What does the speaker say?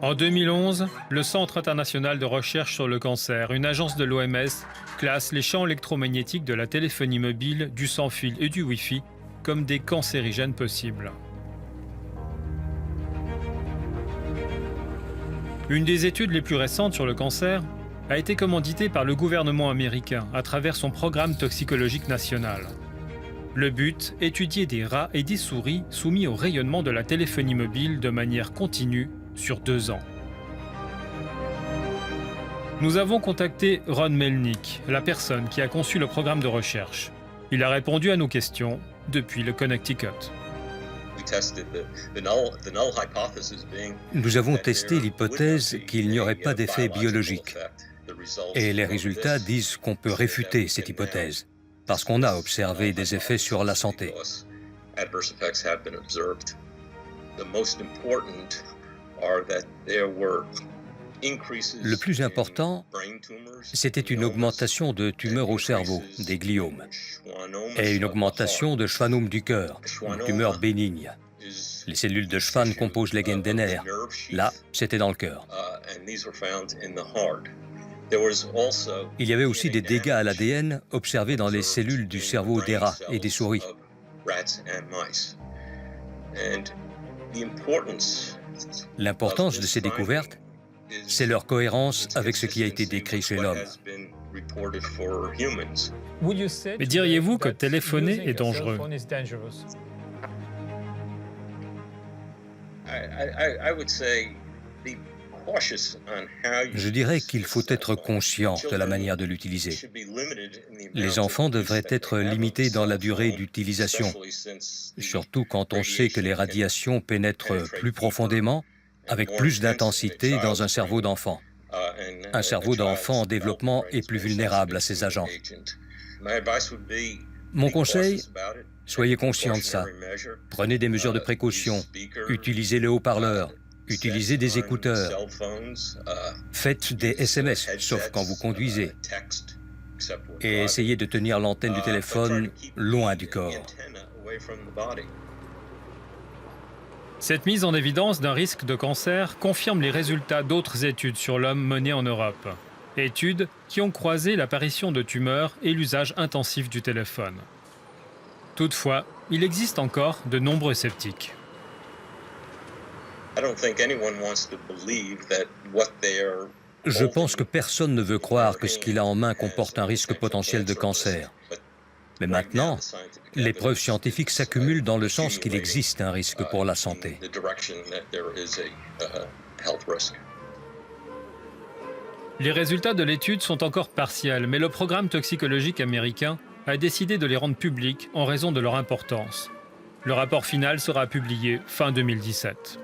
En 2011, le Centre international de recherche sur le cancer, une agence de l'OMS, classe les champs électromagnétiques de la téléphonie mobile, du sans-fil et du Wi-Fi comme des cancérigènes possibles. Une des études les plus récentes sur le cancer a été commanditée par le gouvernement américain à travers son programme toxicologique national. Le but, étudier des rats et des souris soumis au rayonnement de la téléphonie mobile de manière continue sur 2 ans. Nous avons contacté Ron Melnick, la personne qui a conçu le programme de recherche. Il a répondu à nos questions depuis le Connecticut. Nous avons testé l'hypothèse qu'il n'y aurait pas d'effet biologique. Et les résultats disent qu'on peut réfuter cette hypothèse, parce qu'on a observé des effets sur la santé. Le plus important, c'était une augmentation de tumeurs au cerveau, des gliomes, et une augmentation de schwannome du cœur, une tumeur bénigne. Les cellules de Schwann composent les gaines des nerfs. Là, c'était dans le cœur. Il y avait aussi des dégâts à l'ADN observés dans les cellules du cerveau des rats et des souris. L'importance de ces découvertes, c'est leur cohérence avec ce qui a été décrit chez l'homme. Mais diriez-vous que téléphoner est dangereux? Je dirais qu'il faut être conscient de la manière de l'utiliser. Les enfants devraient être limités dans la durée d'utilisation, surtout quand on sait que les radiations pénètrent plus profondément, avec plus d'intensité dans un cerveau d'enfant. Un cerveau d'enfant en développement est plus vulnérable à ces agents. Mon conseil, soyez conscient de ça. Prenez des mesures de précaution, utilisez le haut-parleur, utilisez des écouteurs, faites des SMS, sauf quand vous conduisez, et essayez de tenir l'antenne du téléphone loin du corps. Cette mise en évidence d'un risque de cancer confirme les résultats d'autres études sur l'homme menées en Europe. Études qui ont croisé l'apparition de tumeurs et l'usage intensif du téléphone. Toutefois, il existe encore de nombreux sceptiques. Je pense que personne ne veut croire que ce qu'il a en main comporte un risque potentiel de cancer. Mais maintenant, les preuves scientifiques s'accumulent dans le sens qu'il existe un risque pour la santé. Les résultats de l'étude sont encore partiels, mais le programme toxicologique américain a décidé de les rendre publics en raison de leur importance. Le rapport final sera publié fin 2017.